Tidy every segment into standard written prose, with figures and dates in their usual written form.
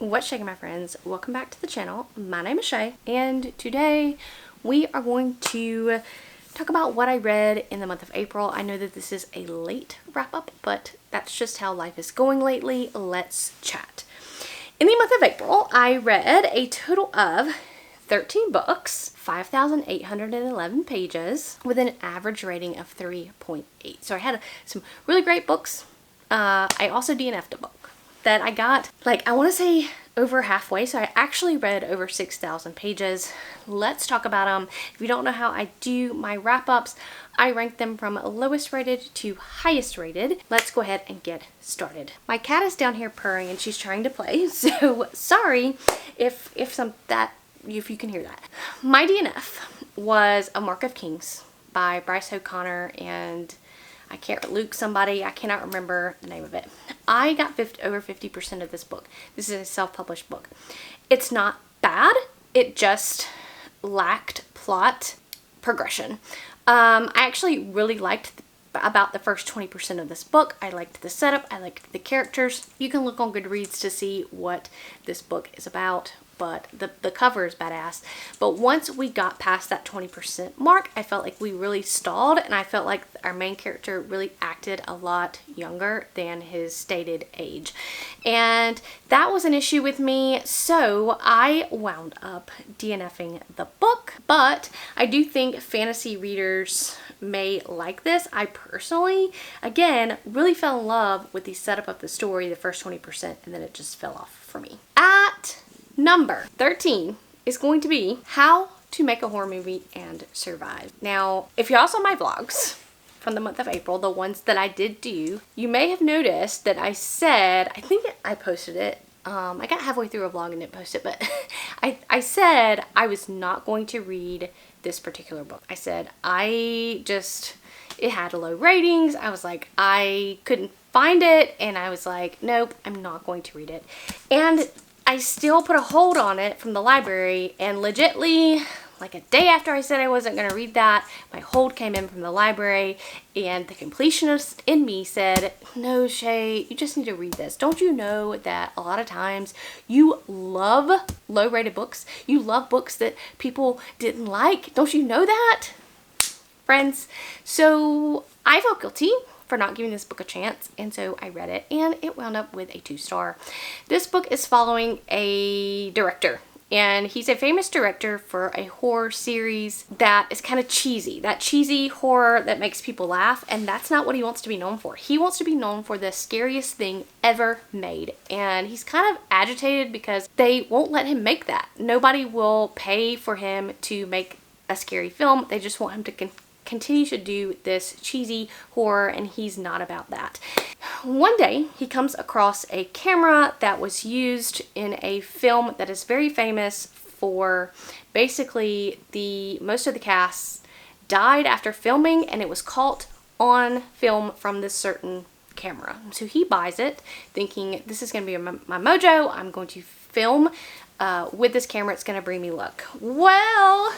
What's shaking, my friends? Welcome back to the channel. My name is Shay, and today we are going to talk about what I read in the month of April. I know that this is a late wrap-up, but that's just how life is going lately. Let's chat. In the month of April, I read a total of 13 books, 5,811 pages, with an average rating of 3.8. So I had some really great books. I also DNF'd a book that I got, I want to say over halfway, so I actually read over 6,000 pages. Let's talk about them. If you don't know how I do my wrap-ups, I rank them from lowest rated to highest rated. Let's go ahead and get started. My cat is down here purring and she's trying to play, so sorry if you can hear that. My DNF was A Mark of Kings by Bryce O'Connor and I cannot remember the name of it. I got over 50% of this book. This is a self-published book. It's not bad. It just lacked plot progression. I actually really liked about the first 20% of this book. I liked the setup. I liked the characters. You can look on Goodreads to see what this book is about, but the cover is badass. But once we got past that 20% mark, I felt like we really stalled, and I felt like our main character really acted a lot younger than his stated age. And that was an issue with me, so I wound up DNFing the book. But I do think fantasy readers may like this. I personally, again, really fell in love with the setup of the story, the first 20%, and then it just fell off for me. At number 13 is going to be How to Make a Horror Movie and Survive. Now, if y'all saw my vlogs from the month of April, the ones that I did do, you may have noticed that I said, I think I posted it, I got halfway through a vlog and didn't post it, but I said I was not going to read this particular book. I said it had low ratings. I was like, I couldn't find it, and I was like, nope, I'm not going to read it. And I still put a hold on it from the library, and legitly, like a day after I said I wasn't going to read that, my hold came in from the library, and the completionist in me said, no, Shay, you just need to read this. Don't you know that a lot of times you love low-rated books? You love books that people didn't like. Don't you know that, friends? So I felt guilty for not giving this book a chance, and so I read it, and it wound up with a 2-star. This book is following a director, and he's a famous director for a horror series that is kind of cheesy. That cheesy horror that makes people laugh, and that's not what he wants to be known for. He wants to be known for the scariest thing ever made, and he's kind of agitated because they won't let him make that. Nobody will pay for him to make a scary film. They just want him to continue to do this cheesy horror, and he's not about that. One day he comes across a camera that was used in a film that is very famous for basically most of the cast died after filming, and it was caught on film from this certain camera. So he buys it thinking, this is going to be my mojo. I'm going to film with this camera. It's going to bring me luck. Well,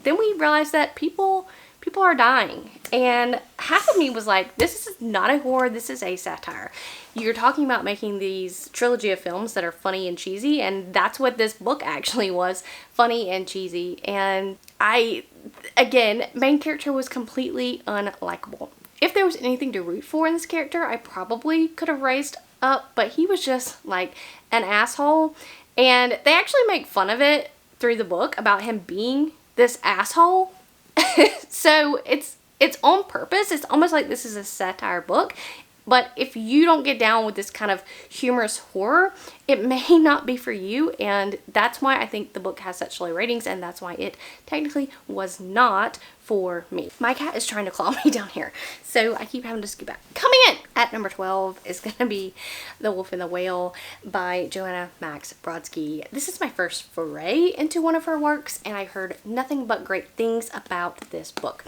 then we realized that people are dying, and half of me was like, this is not a horror, this is a satire. You're talking about making these trilogy of films that are funny and cheesy, and that's what this book actually was, funny and cheesy. And main character was completely unlikable. If there was anything to root for in this character, I probably could have raised up, but he was just like an asshole, and they actually make fun of it through the book about him being this asshole. So it's on purpose. It's almost like this is a satire book, but if you don't get down with this kind of humorous horror, it may not be for you, and that's why I think the book has such low ratings, and that's why it technically was not for me. My cat is trying to claw me down here, so I keep having to scoot back. Coming in at number 12 is going to be The Wolf and the Whale by Joanna Max Brodsky. This is my first foray into one of her works, and I heard nothing but great things about this book.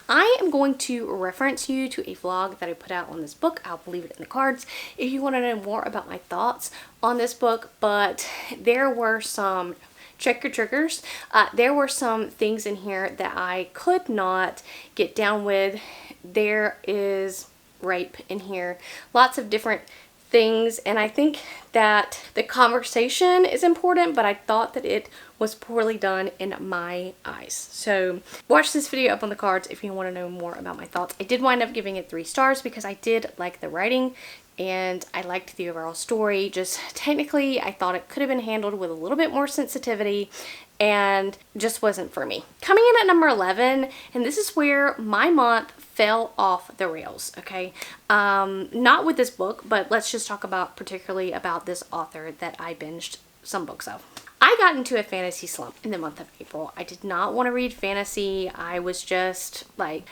I am going to reference you to a vlog that I put out on this book. I'll leave it in the cards if you want to know more about my thoughts on this book, but there were some check your triggers. There were some things in here that I could not get down with. There is rape in here. Lots of different things, and I think that the conversation is important, but I thought that it was poorly done in my eyes. So watch this video up on the cards if you want to know more about my thoughts. I did wind up giving it 3 stars because I did like the writing and I liked the overall story. Just technically, I thought it could have been handled with a little bit more sensitivity and just wasn't for me. Coming in at number 11, and this is where my month fell off the rails, okay? Not with this book, but let's just talk about particularly about this author that I binged some books of. I got into a fantasy slump in the month of April. I did not want to read fantasy. I was just like,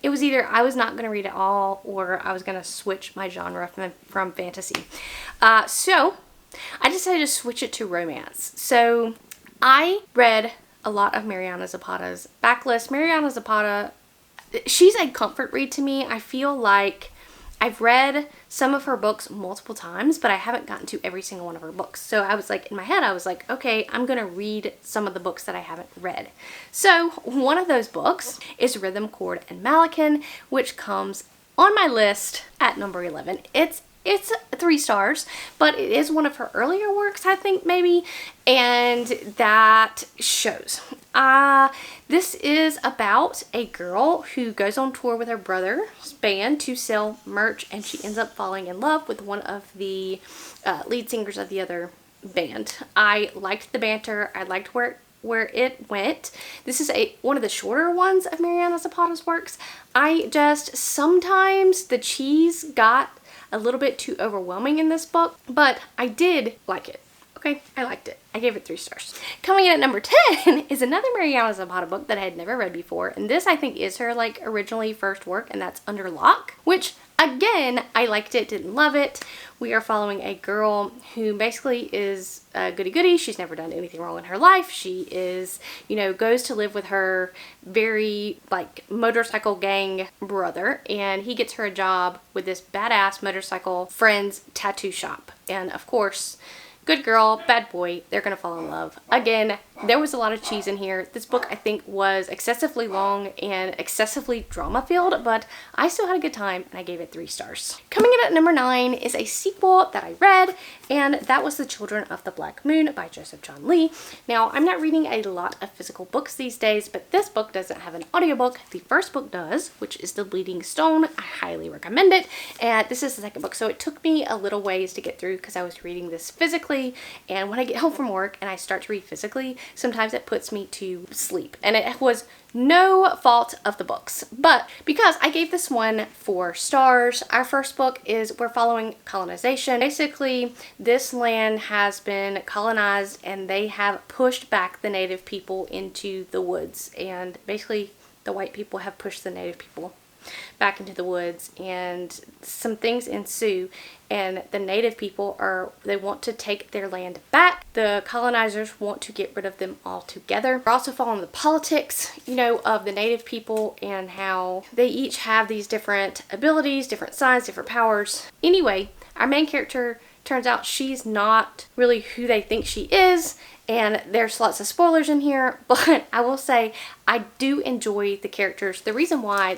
it was either I was not going to read it all or I was going to switch my genre from fantasy. So I decided to switch it to romance. So I read a lot of Mariana Zapata's backlist. Mariana Zapata, she's a comfort read to me. I feel like I've read some of her books multiple times, but I haven't gotten to every single one of her books. So I was like, in my head, I was like, okay, I'm going to read some of the books that I haven't read. So one of those books is Rhythm, Chord, and Malakin, which comes on my list at number 11. It's 3 stars, but it is one of her earlier works, I think, maybe, and that shows. This is about a girl who goes on tour with her brother's band to sell merch, and she ends up falling in love with one of the lead singers of the other band. I liked the banter. I liked where it went. This is one of the shorter ones of Mariana Zapata's works. Sometimes the cheese got a little bit too overwhelming in this book, but I did like it. Okay, I liked it. I gave it 3 stars. Coming in at number 10 is another Mariana Zapata book that I had never read before, and this I think is her like originally first work, and that's Under Lock, which again, I liked it, didn't love it. We are following a girl who basically is a goody-goody. She's never done anything wrong in her life. She is, goes to live with her very, motorcycle gang brother, and he gets her a job with this badass motorcycle friend's tattoo shop. And of course, good girl, bad boy, they're gonna fall in love. Again, there was a lot of cheese in here. This book, I think, was excessively long and excessively drama-filled, but I still had a good time, and I gave it 3 stars. Coming in at number 9 is a sequel that I read, and that was The Children of the Black Moon by Joseph John Lee. Now, I'm not reading a lot of physical books these days, but this book doesn't have an audiobook. The first book does, which is The Bleeding Stone. I highly recommend it, and this is the second book, so it took me a little ways to get through because I was reading this physically, and when I get home from work and I start to read physically, sometimes it puts me to sleep, and it was no fault of the books. But because I gave this one 4 stars, our first book is we're following colonization. Basically, this land has been colonized and they have pushed back the native people into the woods, and basically the white people have pushed the native people back into the woods, and some things ensue, and the native people they want to take their land back. The colonizers want to get rid of them altogether. We're also following the politics, of the native people and how they each have these different abilities, different signs, different powers. Anyway, our main character turns out she's not really who they think she is, and there's lots of spoilers in here, but I will say I do enjoy the characters. The reason why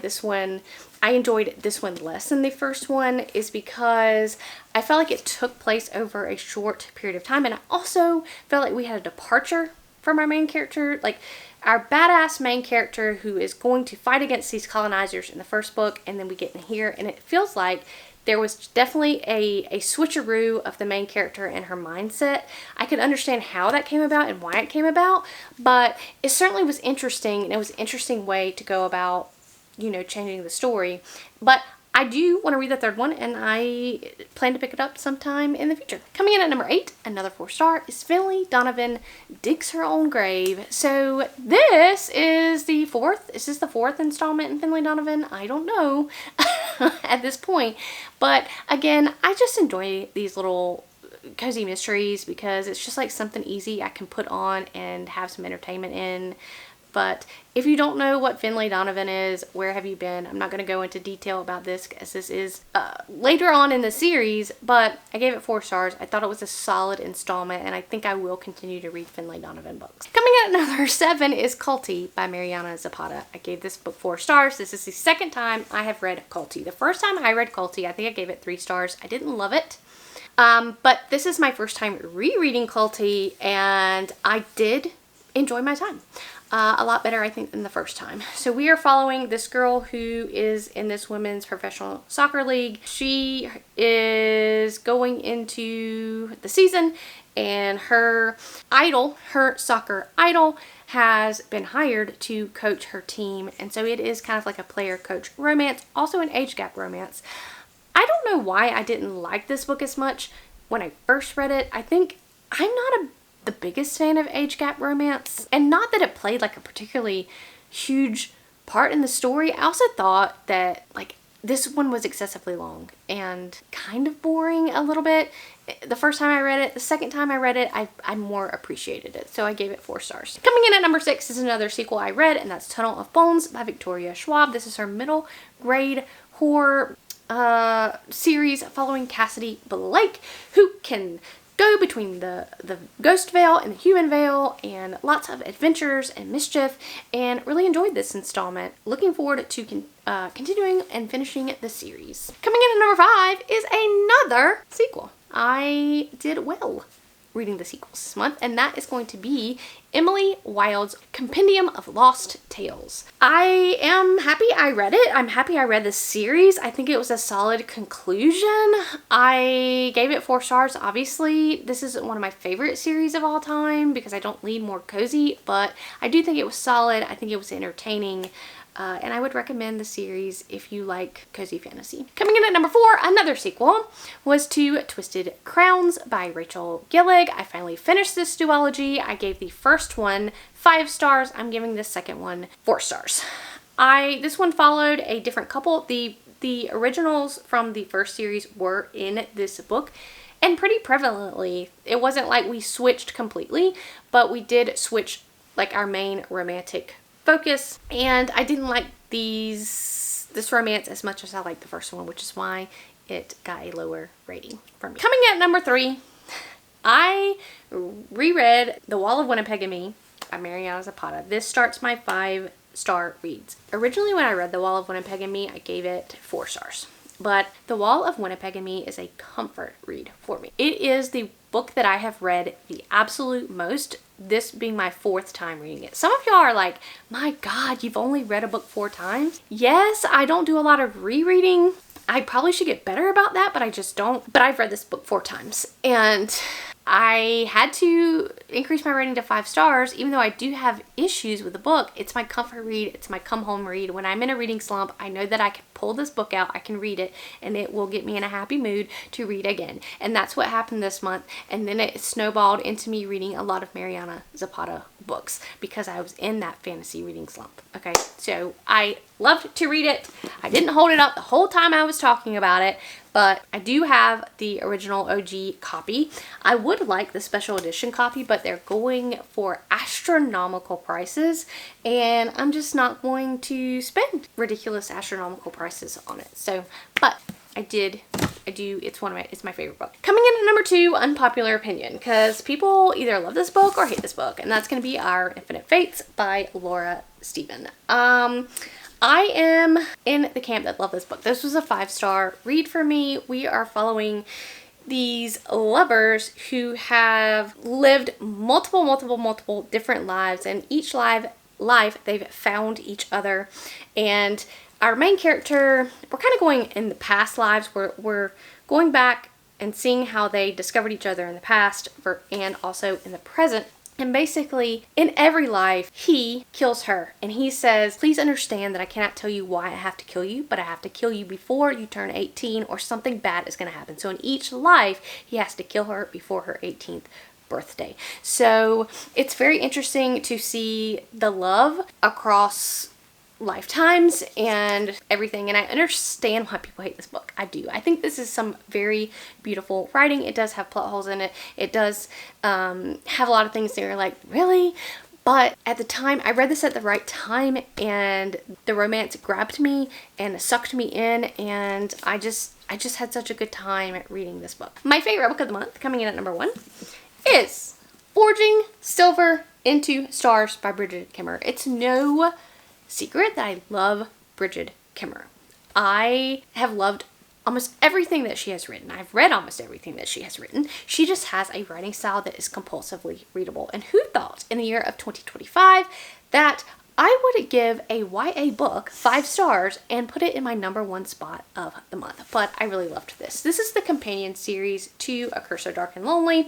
I enjoyed this one less than the first one is because I felt like it took place over a short period of time, and I also felt like we had a departure from our main character, like our badass main character who is going to fight against these colonizers in the first book, and then we get in here and it feels like there was definitely a switcheroo of the main character and her mindset. I could understand how that came about and why it came about, but it certainly was interesting, and it was an interesting way to go about, changing the story. But I do want to read the third one, and I plan to pick it up sometime in the future. Coming in at number 8, another 4-star, is Finley Donovan Digs Her Own Grave. So this is the 4th. Is this the 4th installment in Finley Donovan? I don't know at this point. But again, I just enjoy these little cozy mysteries because it's just like something easy I can put on and have some entertainment in. But if you don't know what Finlay Donovan is, where have you been? I'm not going to go into detail about this as this is later on in the series, but I gave it 4 stars. I thought it was a solid installment, and I think I will continue to read Finlay Donovan books. Coming in at number 7 is Culty by Mariana Zapata. I gave this book 4 stars. This is the second time I have read Culty. The first time I read Culty, I think I gave it 3 stars. I didn't love it. But this is my first time rereading Culty, and I did enjoy my time. A lot better, I think, than the first time. So we are following this girl who is in this women's professional soccer league. She is going into the season, and her idol, her soccer idol, has been hired to coach her team. And so it is kind of like a player-coach romance, also an age gap romance. I don't know why I didn't like this book as much when I first read it. I think I'm not the biggest fan of age gap romance, and not that it played like a particularly huge part in the story. I also thought that like this one was excessively long and kind of boring a little bit. The first time I read it, the second time I read it, I more appreciated it, so I gave it 4 stars. Coming in at number 6 is another sequel I read, and that's Tunnel of Bones by Victoria Schwab. This is her middle grade horror series following Cassidy Blake, who can go between the ghost veil and the human veil, and lots of adventures and mischief, and really enjoyed this installment. Looking forward to continuing and finishing the series. Coming in at number 5 is another sequel. I did well reading the sequels this month, and that is going to be Emily Wilde's Compendium of Lost Tales. I am happy I read it. I'm happy I read the series. I think it was a solid conclusion. I gave it 4 stars. Obviously, this isn't one of my favorite series of all time because I don't lean more cozy, but I do think it was solid. I think it was entertaining. And I would recommend the series if you like cozy fantasy. Coming in at number 4, another sequel, was to Twisted Crowns by Rachel Gillig. I finally finished this duology. I gave the first one 5 stars. I'm giving the second one 4 stars. This one followed a different couple. The originals from the first series were in this book, and pretty prevalently. It wasn't like we switched completely, but we did switch like our main romantic focus, and I didn't like this romance as much as I liked the first one, which is why it got a lower rating from me. Coming in at number 3, I reread The Wall of Winnipeg and Me by Mariana Zapata. This starts my 5-star reads. Originally when I read The Wall of Winnipeg and Me, I gave it 4 stars. But The Wall of Winnipeg and Me is a comfort read for me. It is the book that I have read the absolute most, this being my 4th time reading it. Some of y'all are like, my God, you've only read a book 4 times? Yes, I don't do a lot of rereading. I probably should get better about that, but I just don't. But I've read this book 4 times, and I had to increase my rating to 5 stars, even though I do have issues with the book. It's my comfort read. It's my come home read. When I'm in a reading slump, I know that I can pull this book out, I can read it, and it will get me in a happy mood to read again. And that's what happened this month. And then it snowballed into me reading a lot of Mariana Zapata books because I was in that fantasy reading slump. Okay, so I loved to read it. I didn't hold it up the whole time I was talking about it, but I do have the original OG copy. I would like the special edition copy, but they're going for astronomical prices, and I'm just not going to spend ridiculous astronomical prices on it. So, but I do, it's my favorite book. Coming in at number 2, unpopular opinion, because people either love this book or hate this book, and that's going to be Our Infinite Fates by Laura Stephen. I am in the camp that love this book. This was a 5-star read for me. We are following these lovers who have lived multiple different lives, and each life they've found each other. And our main character, we're kind of going in the past lives. We're going back and seeing how they discovered each other in the past and also in the present. And basically, in every life, he kills her. And he says, please understand that I cannot tell you why I have to kill you, but I have to kill you before you turn 18 or something bad is going to happen. So in each life, he has to kill her before her 18th birthday. So it's very interesting to see the love across lifetimes and everything, and I understand why people hate this book. I do. I think this is some very beautiful writing. It does have plot holes in it. It does have a lot of things that you're like, really? but at the time, I read this at the right time, and the romance grabbed me and sucked me in, and I just had such a good time reading this book. My favorite book of the month, coming in at number 1, is Forging Silver into Stars by Bridget Kimmer. It's no secret that I love Bridget Kimmer. I have loved almost everything that she has written. I've read almost everything that she has written. She just has a writing style that is compulsively readable. And who thought in the year of 2025 that I would give a YA book 5 stars and put it in my number 1 spot of the month? But I really loved this. This is the companion series to A Curse So Dark and Lonely.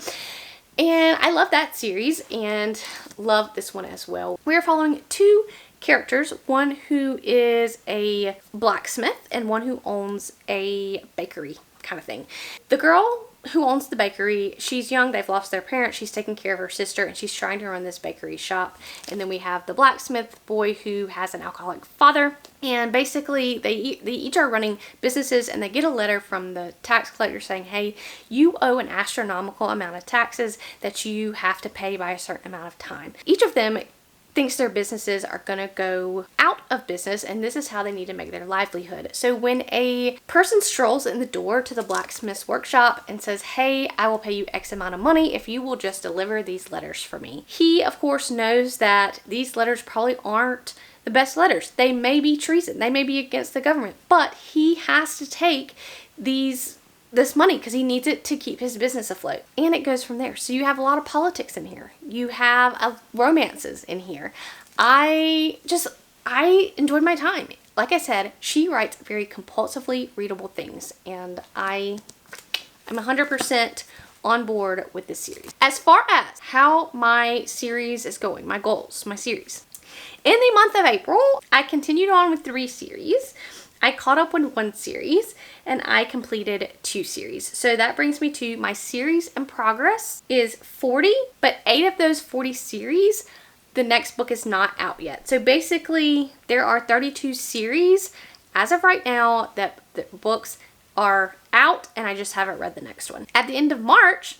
And I love that series and love this one as well. We are following 2 characters, one who is a blacksmith and one who owns a bakery kind of thing. The girl who owns the bakery, she's young, they've lost their parents, she's taking care of her sister, and she's trying to run this bakery shop. And then we have the blacksmith boy who has an alcoholic father, and basically they each are running businesses, and they get a letter from the tax collector saying, hey, you owe an astronomical amount of taxes that you have to pay by a certain amount of time. Each of them thinks their businesses are gonna go out of business, and this is how they need to make their livelihood. So when a person strolls in the door to the blacksmith's workshop and says, hey, I will pay you X amount of money if you will just deliver these letters for me, he of course knows that these letters probably aren't the best letters. They may be treason, they may be against the government, but he has to take this money because he needs it to keep his business afloat. And it goes from there. So you have a lot of politics in here. You have romances in here. I enjoyed my time. Like I said, she writes very compulsively readable things, and I'm 100% on board with this series. As far as how my series is going, my goals, my series. In the month of April, I continued on with 3 series. I caught up with 1 series, and I completed 2 series. So that brings me to my series in progress is 40, but 8 of those 40 series, the next book is not out yet. So basically, there are 32 series as of right now that the books are out, and I just haven't read the next one. At the end of March,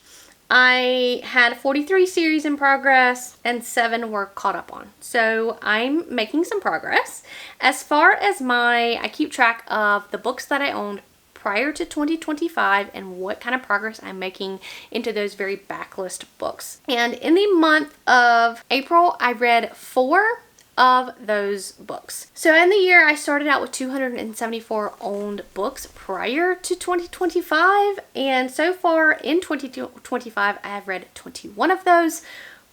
I had 43 series in progress and 7 were caught up on. So I'm making some progress. As far as I keep track of the books that I owned prior to 2025 and what kind of progress I'm making into those very backlist books. And in the month of April, I read 4 of those books. So in the year, I started out with 274 owned books prior to 2025, and so far in 2025 I have read 21 of those,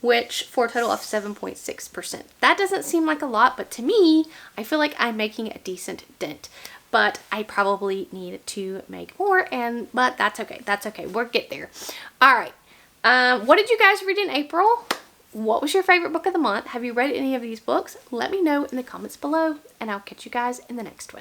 which for a total of 7.6%. That doesn't seem like a lot, but to me, I feel like I'm making a decent dent. But I probably need to make more, but that's okay. That's okay. We'll get there. All right. What did you guys read in April? What was your favorite book of the month? Have you read any of these books? Let me know in the comments below, and I'll catch you guys in the next one.